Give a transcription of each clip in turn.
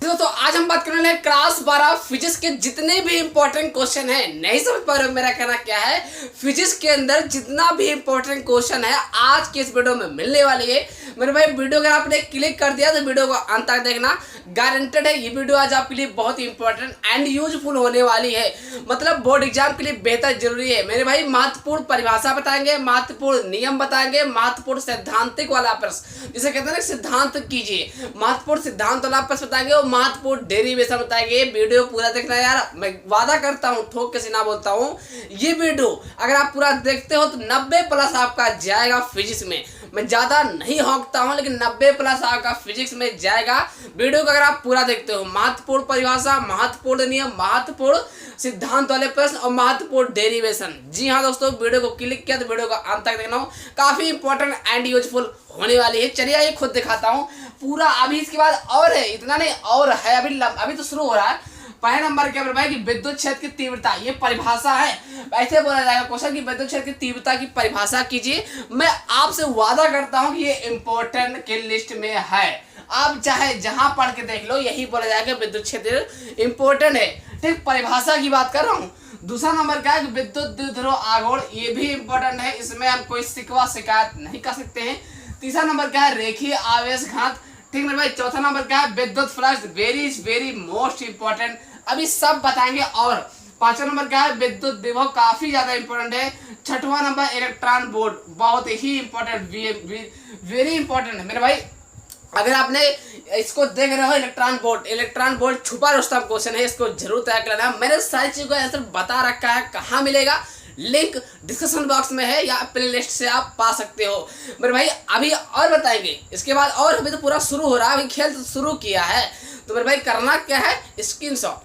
दोस्तों आज हम बात करने वाले हैं क्लास 12 फिजिक्स के जितने भी इंपॉर्टेंट क्वेश्चन है। नहीं समझ पा रहे हो मेरा कहना क्या है? फिजिक्स के अंदर जितना भी इंपॉर्टेंट क्वेश्चन है आज के इस वीडियो में मिलने वाली है। मेरे भाई वीडियो अगर आपने क्लिक कर दिया तो वीडियो को अंत तक देखना, गारंटेड है ये वीडियो आज आपके लिए बहुत ही इंपॉर्टेंट एंड यूजफुल होने वाली है। मतलब बोर्ड एग्जाम के लिए बेहतर जरूरी है। मेरे भाई महत्वपूर्ण परिभाषा बताएंगे, महत्वपूर्ण नियम बताएंगे, महत्वपूर्ण सैद्धांतिक वाला प्रश्न जिसे कहते हैं ना सिद्धांत कीजिए, महत्वपूर्ण सिद्धांत वाला प्रश्न बताएंगे और महत्वपूर्ण डेरिवेशन बताएंगे। वीडियो पूरा देखना यार, मैं वादा करता हूँ, ठोक के सीना बोलता हूँ, ये वीडियो अगर आप पूरा देखते हो तो 90+ आपका जाएगा फिजिक्स में। मैं ज्यादा नहीं होंकता हूँ लेकिन 90+ आपका फिजिक्स में जाएगा वीडियो को अगर आप पूरा देखते हो। महत्वपूर्ण परिभाषा, महत्वपूर्ण नियम, महत्वपूर्ण सिद्धांत वाले प्रश्न और महत्वपूर्ण डेरिवेशन। जी हाँ दोस्तों, वीडियो को क्लिक किया तो वीडियो को अंत तक देखना, काफी इंपॉर्टेंट एंड यूजफुल होने वाली है। चलिए ये खुद दिखाता हूँ पूरा। अभी इसके बाद और है, इतना नहीं और है, अभी तो शुरू हो रहा है। पहले नंबर के भाई कि विद्युत क्षेत्र की तीव्रता, ये परिभाषा है। ऐसे बोला जाएगा क्वेश्चन की विद्युत क्षेत्र की तीव्रता की परिभाषा कीजिए। मैं आपसे वादा करता हूं कि ये इंपॉर्टेंट के लिस्ट में है। आप चाहे जहां पढ़ के देख लो, यही बोला जाएगा विद्युत क्षेत्र इंपॉर्टेंट है। ठीक, परिभाषा की बात कर रहा हूँ। दूसरा नंबर क्या है? विद्युत द्विध्रुव आघूर्ण, ये भी इंपॉर्टेंट है, इसमें हम कोई शिकायत नहीं कर सकते हैं। तीसरा नंबर क्या है? रेखीय आवेश घनत्व। ठीक मेरे भाई। चौथा नंबर क्या है? विद्युत फ्लक्स, वेरी मोस्ट इंपॉर्टेंट, अभी सब बताएंगे। और पांचवा नंबर क्या है? विद्युत विभव, काफी ज्यादा इंपॉर्टेंट है। छठवां नंबर इलेक्ट्रॉन बोर्ड, बहुत ही इंपॉर्टेंट, वेरी इंपॉर्टेंट है मेरे भाई। अगर आपने इसको देख रहे हो इलेक्ट्रॉन बोर्ड छुपा रुस्तम क्वेश्चन है, इसको जरूर तैयार कर लेना। मैंने सारी चीजों का आंसर बता रखा है, कहाँ मिलेगा, लिंक डिस्क्रिप्शन बॉक्स में है या प्लेलिस्ट से आप पा सकते हो मेरे भाई। अभी और बताएंगे इसके बाद, और अभी तो पूरा शुरू हो रहा है, अभी खेल तो शुरू किया है। तो मेरे भाई करना क्या है? स्क्रीनशॉट।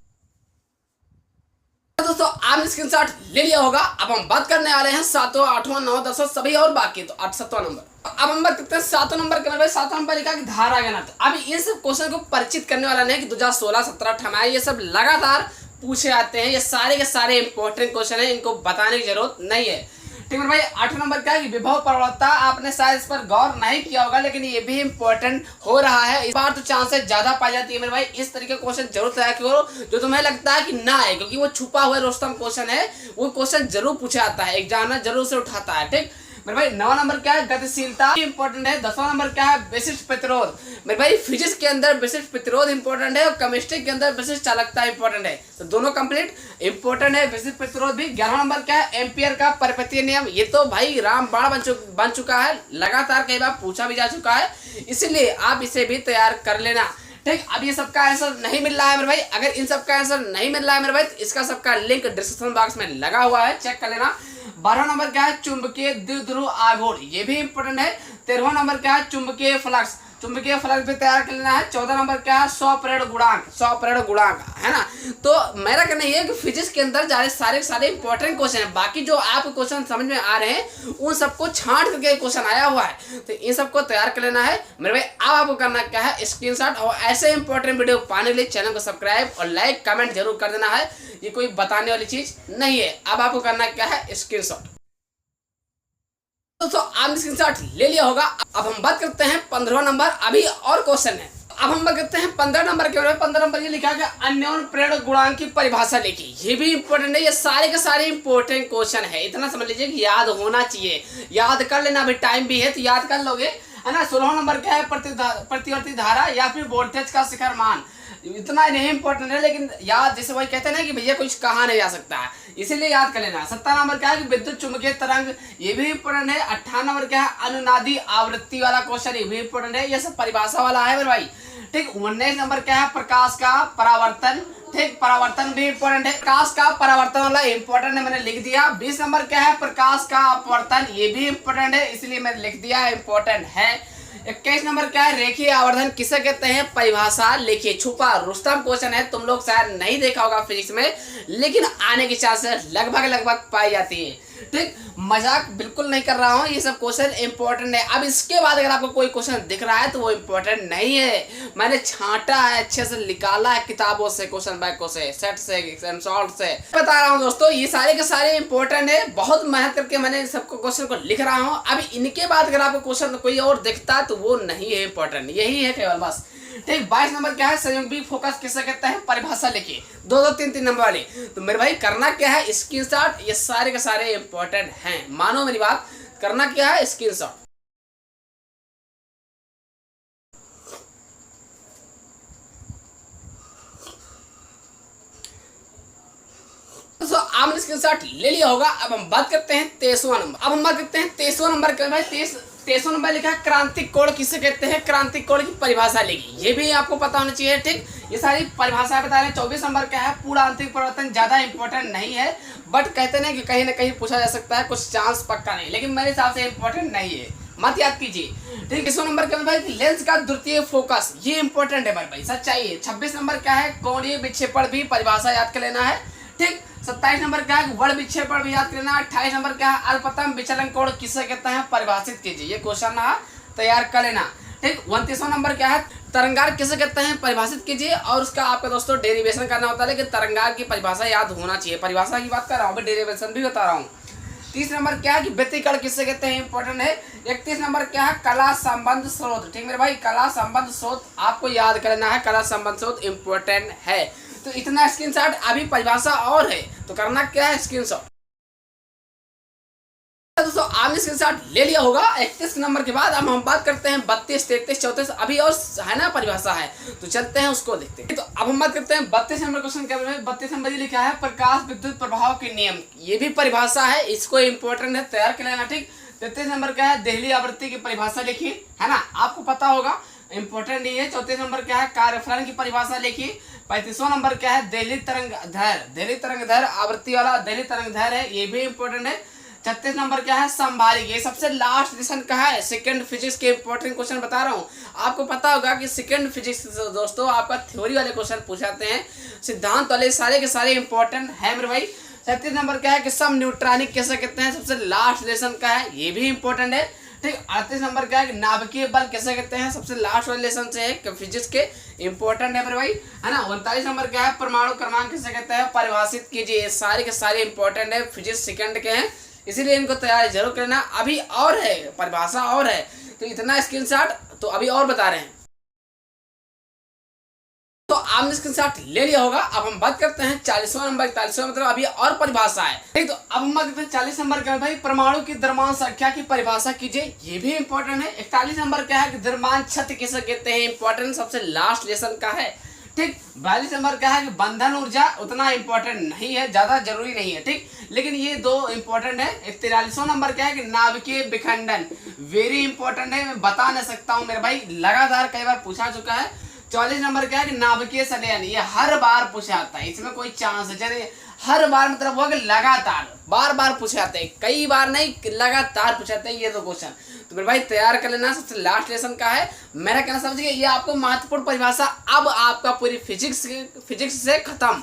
दोस्तों आपने स्क्रीनशॉट ले लिया होगा। अब हम बात करने वाले हैं 7वां, 8वां, 9वां, 10वां सभी और बाकी तो 7वां नंबर। अब हम बात करते हैं 7वां नंबर के। मेरे भाई 7वां नंबर लिखा कि धारा घनत्व। अब ये सब क्वेश्चन को परिचित करने वाला नहीं कि 2016, 17, 18 ये सब लगातार पूछे आते हैं। ये सारे के सारे इंपॉर्टेंट क्वेश्चन है, इनको बताने की जरूरत नहीं है। ठीक है भाई। 8वां नंबर क्या है कि विभव प्रवणता। आपने शायद इस पर गौर नहीं किया होगा लेकिन ये भी इंपॉर्टेंट हो रहा है। इस बार तो चांसेस ज्यादा पाई जाती है मेरे भाई। इस तरीके का क्वेश्चन जरूर तैयार करो जो तुम्हें लगता है कि ना है, क्योंकि वो छुपा हुआ रुस्तम क्वेश्चन है, वो क्वेश्चन जरूर पूछा जाता है, एग्जामिनर जरूर से उठाता है। ठीक मेरे भाई। 9वां नंबर क्या है? गतिशीलता, इंपॉर्टेंट है। 10वां नंबर क्या है? विशिष्ट प्रतिरोध। मेरे भाई फिजिक्स के अंदर विशिष्ट प्रतिरोध इंपॉर्टेंट है और केमिस्ट्री के अंदर विशिष्ट चालकता इंपॉर्टेंट है, तो दोनों कंप्लीट इंपॉर्टेंट है, विशिष्ट प्रतिरोध भी। 11वां नंबर क्या है? एम्पियर का परिपथीय नियम। ये तो भाई रामबाण बन चुका है, लगातार कई बार पूछा भी जा चुका है, इसीलिए आप इसे भी तैयार कर लेना। ठीक, अब ये सबका आंसर नहीं मिल रहा है मेरे भाई। अगर इन सबका आंसर नहीं मिल रहा है मेरे भाई तो इसका सबका लिंक डिस्क्रिप्शन बॉक्स में लगा हुआ है, चेक कर लेना। 12वां नंबर क्या है? चुंबकीय द्विध्रुव आघूर्ण, ये भी इंपॉर्टेंट है। 13वां नंबर क्या है? चुंबकीय फ्लक्स भी तैयार कर लेना है। 14 नंबर क्या है? स्वप्रेरण गुणांक है ना। तो मेरा कहना यह है कि फिजिक्स के अंदर सारे इंपॉर्टेंट क्वेश्चन है। बाकी जो आपको क्वेश्चन समझ में आ रहे हैं उन सबको छांट करके क्वेश्चन आया हुआ है, तो इन सबको तैयार कर लेना है मेरे भाई। अब आपको करना क्या है? स्क्रीनशॉट। और ऐसे इंपॉर्टेंट वीडियो पाने के लिए चैनल को सब्सक्राइब और लाइक कमेंट जरूर कर देना है, ये कोई बताने वाली चीज नहीं है। अब आपको करना क्या है? स्क्रीनशॉट। दोस्तों आपने स्क्रीनशॉट ले लिया होगा। अब हम बात करते हैं 15वां नंबर, अभी और क्वेश्चन है। अब हम बात करते हैं 15 नंबर के बारे में। 15 नंबर ये लिखा गया अन्योन प्रेरण गुणांक की परिभाषा लिखी, ये भी इंपॉर्टेंट है। ये सारे के सारे इंपॉर्टेंट क्वेश्चन है, इतना समझ लीजिए कि याद होना चाहिए, याद कर लेना। अभी टाइम भी है तो याद कर लोगे, है ना। 16वां नंबर क्या है? प्रतिवर्ती धारा या फिर वोल्टेज का शिखर मान। इतना नहीं इंपॉर्टेंट है लेकिन याद, जैसे वही कहते हैं ना कि भैया कुछ कहा नहीं जा सकता है, इसीलिए याद कर लेना। 17 नंबर क्या है कि विद्युत चुंबकीय तरंग, ये भी इंपॉर्टेंट है। 18 नंबर क्या है? अनुनादी आवृत्ति वाला क्वेश्चन, ये भी इंपॉर्टेंट है, ये सब परिभाषा वाला है मेरे भाई। ठीक। 19 नंबर क्या है? प्रकाश का परावर्तन। ठीक, परावर्तन भी इंपॉर्टेंट है, प्रकाश का परावर्तन वाला इंपॉर्टेंट है, मैंने लिख दिया। 20 नंबर क्या है? प्रकाश का अपवर्तन, ये भी इंपॉर्टेंट है, इसलिए मैंने लिख दिया, इंपॉर्टेंट है। 21 नंबर क्या है? रेखीय आवर्धन किसे कहते हैं? परिभाषा लिखिए, छुपा रुस्तम क्वेश्चन है, तुम लोग शायद नहीं देखा होगा फिजिक्स में, लेकिन आने की चांसेस लगभग पाई जाती है। ठीक, मजाक बिल्कुल नहीं कर रहा हूँ, ये सब क्वेश्चन इंपॉर्टेंट है। अब इसके बाद अगर आपको कोई क्वेश्चन दिख रहा है तो वो इंपॉर्टेंट नहीं है, मैंने छांटा है, अच्छे से निकाला है किताबों से, क्वेश्चन बैंकों से, सेट से, सॉल्व से बता रहा हूँ दोस्तों। ये सारे के सारे इंपॉर्टेंट है, बहुत मेहनत करके मैंने सबको क्वेश्चन को लिख रहा हूँ। अब इनके बाद अगर आपको क्वेश्चन कोई और दिखता है तो वो नहीं है इंपॉर्टेंट, यही है केवल बस। ठीक। 22 नंबर क्या है, संयुग्मी फोकस किसे कहते हैं, परिभाषा लिखिए। 2 2 3 3 नंबर वाले। तो मेरे भाई करना क्या है, स्क्रीनशॉट, ये सारे के सारे इंपॉर्टेंट हैं, मानो मेरी बात। करना क्या है, स्क्रीनशॉट। तो आपने स्क्रीनशॉट ले लिया होगा। अब हम बात करते हैं 23वां नंबर। अब हम बात करते हैं 23वां नंबर का भाई। 23वां नंबर लिखा है क्रांतिक कोण किसे कहते हैं, क्रांतिक कोण की परिभाषा लिखी। ये भी आपको पता होना चाहिए, ठीक। ये सारी परिभाषाएं बता रहे हैं। 24 नंबर क्या है, पूरा आंतरिक परिवर्तन ज्यादा इंपॉर्टेंट नहीं है, बट कहते हैं कि कहीं ना कहीं पूछा जा सकता है, कुछ चांस पक्का नहीं, लेकिन मेरे हिसाब से इंपॉर्टेंट नहीं है, मत याद कीजिए, ठीक। 21 नंबर क्या है भाई, लेंस का द्वितीय फोकस, ये इंपॉर्टेंट है भाई, सच्चाई है। 26 नंबर क्या है, कोणीय विक्षेपण भी परिभाषा याद कर लेना है, ठीक। 27 नंबर क्या है, वर्ण विक्षेपण भी याद करना है। 28 नंबर क्या है, अल्पतम विचलन कोण किसे कहते हैं, परिभाषित कीजिए, ये क्वेश्चन तैयार कर लेना, ठीक। 29वां नंबर क्या है, तरंगार किसे कहते हैं, परिभाषित कीजिए। और उसका आपका दोस्तों डेरिवेशन करना होता है, लेकिन तरंगार की परिभाषा याद होना चाहिए, परिभाषा की बात कर रहा हूँ, डेरिवेशन भी बता रहा हूँ। 30 नंबर क्या है कि व्यतिकरण किसे कहते हैं, इंपॉर्टेंट है। 31 नंबर क्या है, कला संबंध स्रोत, ठीक मेरे भाई, कला संबंध स्रोत आपको याद करना है, कला संबंध स्रोत इंपॉर्टेंट है। तो इतना स्क्रीनशॉट, अभी परिभाषा और है, तो करना क्या है, स्क्रीनशॉट। दोस्तों आपने स्क्रीनशॉट ले लिया होगा। 31 नंबर के बाद अब हम बात करते हैं 32, 33, 34, अभी और है ना परिभाषा है, तो चलते हैं उसको देखते हैं। तो अब हम बात करते हैं 32 नंबर क्वेश्चन क्या है। 32 नंबर ये लिखा है प्रकाश विद्युत प्रभाव के नियम, ये भी परिभाषा है, इसको इंपॉर्टेंट है, तैयार कर लेना, ठीक। 33 नंबर क्या है, देहली आवृत्ति की परिभाषा लिखिए, है ना, आपको पता होगा, इंपॉर्टेंट नहीं है। 34 नंबर क्या है, कार्यफलन की परिभाषा लिखिए। 35वां नंबर क्या है, दिल्ली तरंग धैर्य, दिल्ली तरंग धैर्य आवृत्ति वाला दिल्ली तरंग धैर्य है, ये भी इंपॉर्टेंट है। 36 नंबर क्या है, संभारिक, ये सबसे लास्ट लेसन का है, सेकंड फिजिक्स के इंपॉर्टेंट क्वेश्चन बता रहा हूँ। आपको पता होगा कि सेकंड फिजिक्स दोस्तों आपका थ्योरी वाले क्वेश्चन पूछाते हैं, सिद्धांत वाले सारे के सारे इंपॉर्टेंट है मेरे भाई। 37 नंबर क्या है कि सम न्यूट्रॉनिक कैसे कहते हैं, सबसे लास्ट लेसन का है, ये भी इंपॉर्टेंट है, ठीक। 38 नंबर क्या है कि नाभिकीय बल कैसे कहते हैं, सबसे लास्ट वाले लेसन से है, फिजिक्स के इंपॉर्टेंट है मेरे भाई, है ना। 39 नंबर क्या है, परमाणु क्रमांक किसे कहते हैं, परिभाषित कीजिए, सारे के सारे इंपॉर्टेंट है, फिजिक्स सेकंड के हैं, इसीलिए इनको तैयार जरूर करना। अभी और है, परिभाषा और है, तो इतना स्क्रीनशॉट, तो अभी और बता रहे हैं, तो आपने स्क्रीनशॉट ले लिया होगा। अब हम बात करते हैं 40वां नंबर, 41वां मतलब अभी और परिभाषा है, ठीक। तो अब हम बात करते हैं 40 नंबर क्या है भाई, परमाणु की द्रव्यमान संख्या की परिभाषा कीजिए, ये भी इंपॉर्टेंट है। 41 नंबर क्या है कि द्रव्यमान क्षति किसे कहते हैं, इंपॉर्टेंट, सबसे लास्ट लेसन का है, ठीक। 42 नंबर क्या है कि बंधन ऊर्जा, उतना इंपॉर्टेंट नहीं है, ज्यादा जरूरी नहीं है, ठीक, लेकिन ये दो इंपॉर्टेंट है। 43वां नंबर क्या है कि नाभिकीय विखंडन, वेरी इंपॉर्टेंट है, मैं बता नहीं सकता हूँ मेरे भाई, लगातार कई बार पूछा चुका है। 44 नंबर क्या है कि नाभिकीय संलयन, ये हर बार पूछा जाता है, इसमें कोई चांस है, हर बार मतलब वो लगातार बार बार पूछे जाते हैं, कई बार नहीं, लगातार पूछे जाते हैं ये दो क्वेश्चन, तो मेरे भाई तैयार कर लेना, सबसे लास्ट लेसन का है। मेरा कहना समझिए, ये आपको महत्वपूर्ण परिभाषा, अब आपका पूरी फिजिक्स से खत्म,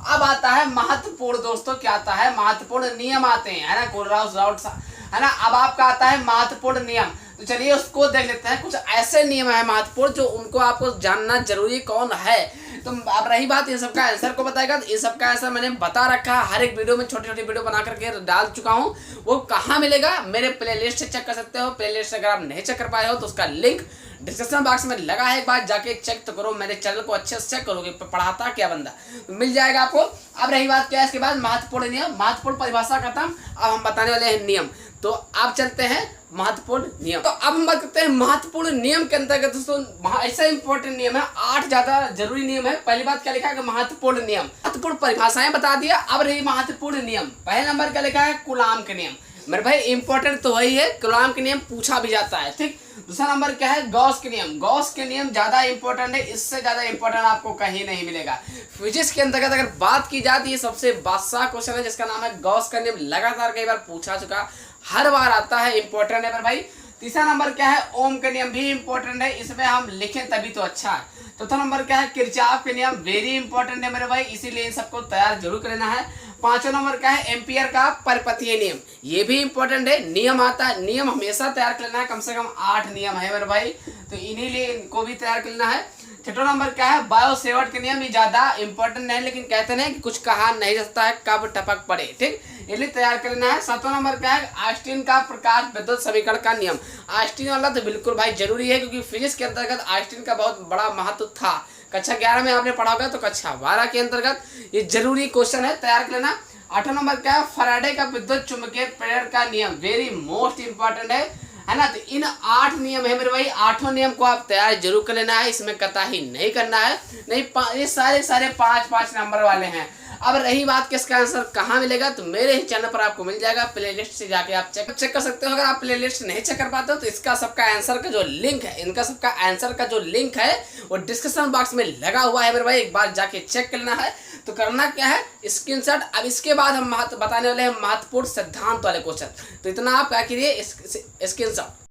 अब आता है महत्वपूर्ण दोस्तों, क्या आता है, महत्वपूर्ण नियम आते हैं, है ना, कोलराउस राउट है ना। अब आपका आता है महत्वपूर्ण नियम, तो चलिए उसको देख लेते हैं। कुछ ऐसे नियम है महत्वपूर्ण जो उनको आपको जानना जरूरी कौन है। तो अब रही बात ये सबका आंसर को बताएगा, तो ये सबका आंसर मैंने बता रखा है, हर एक वीडियो में छोटी छोटी वीडियो बना करके डाल चुका हूँ। वो कहाँ मिलेगा, मेरे प्लेलिस्ट से चेक कर सकते हो। प्लेलिस्ट अगर आप नहीं चेक कर पाए हो तो उसका लिंक डिस्क्रिप्शन बॉक्स में लगा है, एक बार जाके चेक तो करो, मेरे चैनल को अच्छे से चेक करोगे, पढ़ाता क्या बंदा, तो मिल जाएगा आपको। अब रही बात क्या है, इसके बाद महत्वपूर्ण नियम, महत्वपूर्ण परिभाषा खत्म, अब हम बताने वाले हैं नियम। तो आप चलते हैं महत्वपूर्ण नियम। तो अब हम बात करते हैं महत्वपूर्ण नियम के अंतर्गत दोस्तों, ऐसा इंपॉर्टेंट नियम है, 8 ज्यादा जरूरी नियम है। पहली बात क्या लिखा है, महत्वपूर्ण नियम, महत्वपूर्ण परिभाषाएं बता दिया। अब रही महत्वपूर्ण नियम, पहले नंबर क्या लिखा है, कूलाम के नियम, मेरे भाई इंपॉर्टेंट तो वही है, कूलाम के नियम पूछा भी जाता है, ठीक। दूसरा नंबर क्या है, गॉस के नियम, गॉस के नियम ज्यादा इंपॉर्टेंट है, इससे ज्यादा इंपॉर्टेंट आपको कहीं नहीं मिलेगा। फिजिक्स के अंतर्गत अगर बात की जाती है, सबसे बादशाह क्वेश्चन है जिसका नाम है गॉस का नियम, लगातार कई बार पूछा चुका, हर बार आता है, इंपॉर्टेंट है मेरे भाई। तीसरा नंबर क्या है, ओम का नियम, भी इंपॉर्टेंट है, इसमें हम लिखें तभी तो अच्छा है। चौथा नंबर क्या है, किरचॉफ के नियम, वेरी इंपॉर्टेंट है मेरे भाई, इसीलिए इन सबको तैयार जरूर कर लेना है। पांचवा नंबर क्या है, एम्पियर का परिपथीय नियम, ये भी इंपॉर्टेंट है, नियम आता है, नियम हमेशा तैयार कर लेना है, कम से कम 8 नियम है मेरे भाई, तो इन्हीं लिए इनको भी तैयार कर लेना है। छठा नंबर क्या है, बायोसेवर्ट के नियम। ये ज्यादा इंपॉर्टेंट नहीं, लेकिन कहते हैं कि कुछ कहा नहीं जा सकता है कब टपक पड़े, ठीक, इसलिए तैयार करना है। सातवां नंबर क्या है, आइंस्टीन का प्रकाश विद्युत समीकरण का नियम। आइंस्टीन वाला तो बिल्कुल भाई जरूरी है, क्योंकि फिजिक्स के अंतर्गत आइंस्टीन का बहुत बड़ा महत्व था। कक्षा 11 में आपने पढ़ा होगा, तो कक्षा 12 के अंतर्गत ये जरूरी क्वेश्चन है, तैयार कर लेना। आठवां नंबर क्या है, फैराडे का विद्युत चुंबकीय प्रेरण का नियम, वेरी मोस्ट इंपॉर्टेंट है ना। तो इन 8 नियम है मेरे भाई, 8 नियम को आप तैयार जरूर कर लेना है, इसमें कतई नहीं करना है। नहीं, ये सारे 5-5 नंबर वाले हैं। अब रही बात कि इसका आंसर कहाँ मिलेगा, तो मेरे ही चैनल पर आपको मिल जाएगा, प्लेलिस्ट से जाके आप चेक कर सकते हो। अगर आप प्लेलिस्ट नहीं चेक कर पाते हो, तो इसका सबका आंसर का जो लिंक है, इनका सबका आंसर का जो लिंक है वो डिस्क्रिप्शन बॉक्स में लगा हुआ है मेरे भाई, एक बार जाके चेक करना है। तो करना क्या है, स्क्रीनशॉट। अब इसके बाद हम बताने वाले हैं महत्वपूर्ण सिद्धांत वाले क्वेश्चन, तो इतना आप क्या करिए, स्क्रीनशॉट।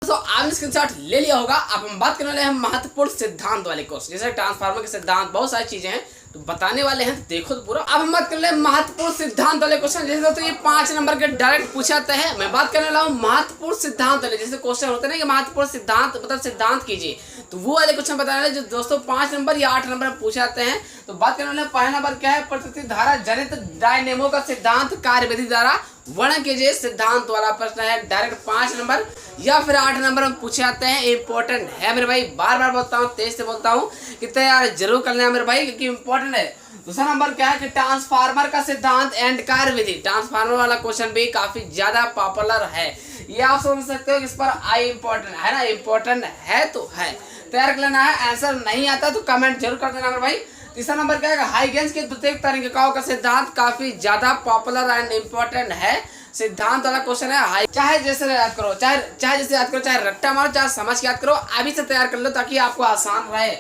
तो आपने स्क्रीनशॉट ले लिया होगा। अब हम बात करने वाले हैं महत्वपूर्ण सिद्धांत वाले क्वेश्चन, जैसे ट्रांसफार्मर के सिद्धांत, बहुत सारी चीजें हैं तो बताने वाले हैं, तो देखो तो पूरा। अब हम बात कर ले महत्वपूर्ण सिद्धांत वाले क्वेश्चन, जैसे दोस्तों ये 5 नंबर के डायरेक्ट पूछा जाता है। मैं बात करने वाला हूँ महत्वपूर्ण सिद्धांत वाले, जैसे क्वेश्चन होते हैं ना कि महत्वपूर्ण सिद्धांत मतलब सिद्धांत कीजिए, तो वो वाले क्वेश्चन बताने वाले जो दोस्तों 5 नंबर या 8 नंबर में पूछे जाते हैं। तो बात करने वाले पहला नंबर क्या है, प्रतिष्ठित धारा जनित डायनेमो का सिद्धांत कार्यविधि द्वारा वर्णन कीजिए। सिद्धांत वाला प्रश्न है, डायरेक्ट 5 नंबर या फिर 8 नंबर में पूछे जाते हैं। इंपॉर्टेंट है मेरे भाई, बार बार बोलता हूँ, तेज से बोलता हूँ कि तैयार जरूर कर लेना मेरे भाई, क्योंकि इंपॉर्टेंट है। दूसरा नंबर क्या है कि ट्रांसफार्मर का सिद्धांत एंड कार्यविधि, ट्रांसफार्मर वाला क्वेश्चन भी काफी ज्यादा पॉपुलर है, ये आप समझ सकते हो कि इस पर आई इंपॉर्टेंट है ना, इंपॉर्टेंट है तो है, तैयार कर लेना है। आंसर नहीं आता तो कमेंट जरूर कर देना मेरे भाई। तीसरा नंबर क्या है, हाइगेंस के द्वितीयक तरंगिकाओं का सिद्धांत काफी ज्यादा पॉपुलर एंड इंपॉर्टेंट है, सिद्धांत वाला क्वेश्चन है। चाहे जैसे याद करो, चाहे जैसे याद करो, चाहे रट्टा मारो, चाहे समझ के याद करो, अभी से तैयार कर लो ताकि आपको आसान रहे।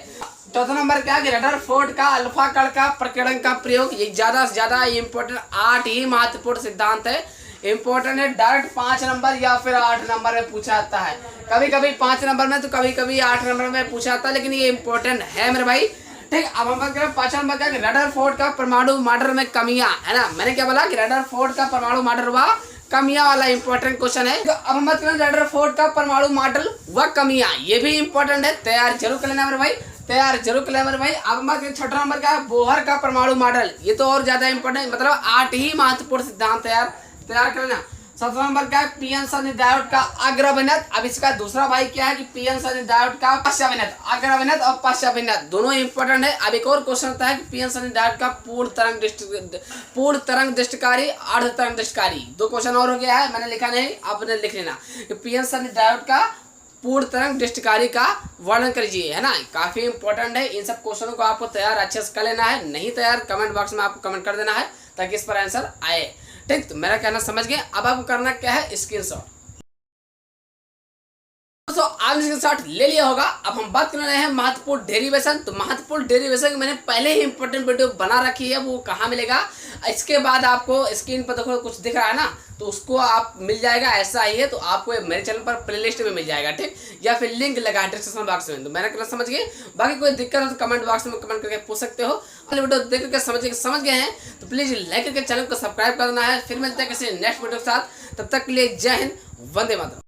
चौथा नंबर क्या है, रदरफोर्ड का अल्फा कण का प्रकीर्णन का प्रयोग, ये ज्यादा से ज्यादा इंपॉर्टेंट 8 ही महत्वपूर्ण सिद्धांत है, इंपॉर्टेंट है। डायरेक्ट 5 नंबर या फिर 8 नंबर में पूछा जाता है, कभी कभी 5 नंबर में तो कभी कभी 8 नंबर में पूछा जाता है, लेकिन ये इंपॉर्टेंट है मेरे भाई, ठीक। अब हम बात करें 5 नंबर का, रदरफोर्ड का परमाणु मॉडल में कमियां, है ना। मैंने क्या बोला कि रदरफोर्ड का परमाणु मॉडल हुआ कमियां वाला इंपॉर्टेंट क्वेश्चन है। तो अब हम बात करें रदरफोर्ड का परमाणु मॉडल व कमियां, ये भी इंपॉर्टेंट है, तैयार जरूर कर लेना मेरे भाई, तैयार जरूर कर लेना मेरे भाई। अब हम बात करें छठा नंबर का, बोहर का परमाणु मॉडल, ये तो और ज्यादा इंपॉर्टेंट, मतलब 8 ही महत्वपूर्ण सिद्धांत तैयार कर लेना। 7वां नंबर क्या है, पीएन सनी डायोड का अग्रभिन्नत। अब इसका दूसरा भाई क्या है कि पीएन सनी डायोड का पश्चाभिन्नत, अग्रभिन्नत और पश्चाभिन्नत दोनों इंपॉर्टेंट है। अब एक और क्वेश्चन होता है कि पीएन सनी डायोड का पूर्ण तरंग दृष्टिकारी, अर्ध तरंग दृष्टिकारी, 2 क्वेश्चन और हो गया है, मैंने लिखा नहीं, आपने लिख लेना कि पीएन सनी डायोड का पूर्ण तरंग दृष्टिकारी का वर्णन करिए, है ना, काफी इंपॉर्टेंट है। इन सब क्वेश्चनों को आपको तैयार अच्छे से कर लेना है, नहीं तैयार कमेंट बॉक्स में आपको कमेंट कर देना है ताकि इस पर आंसर आए, ठीक। तो मेरा कहना समझ गए। अब आपको करना क्या है, स्क्रीनशॉट। दोस्तों आपने स्क्रीनशॉट ले लिया होगा। अब हम बात करने रहे हैं महत्वपूर्ण डेरिवेशन। तो महत्वपूर्ण डेरिवेशन मैंने पहले ही इंपॉर्टेंट वीडियो बना रखी है, वो कहाँ मिलेगा, इसके बाद आपको स्क्रीन पर देखो कुछ दिख रहा है ना, तो उसको आप मिल जाएगा, ऐसा ही है, तो आपको मेरे चैनल पर प्लेलिस्ट में मिल जाएगा, ठीक, या फिर लिंक लगा है डिस्क्रिप्शन बॉक्स में। तो मैंने कहना समझ गए, बाकी कोई दिक्कत हो तो कमेंट बॉक्स में कमेंट करके पूछ सकते हो। वीडियो देख करके समझ गए हैं तो प्लीज लाइक करके चैनल को सब्सक्राइब करना है। फिर मिलते हैं किसी नेक्स्ट वीडियो के साथ, तब तक के लिए जय हिंद, वंदे मातरम।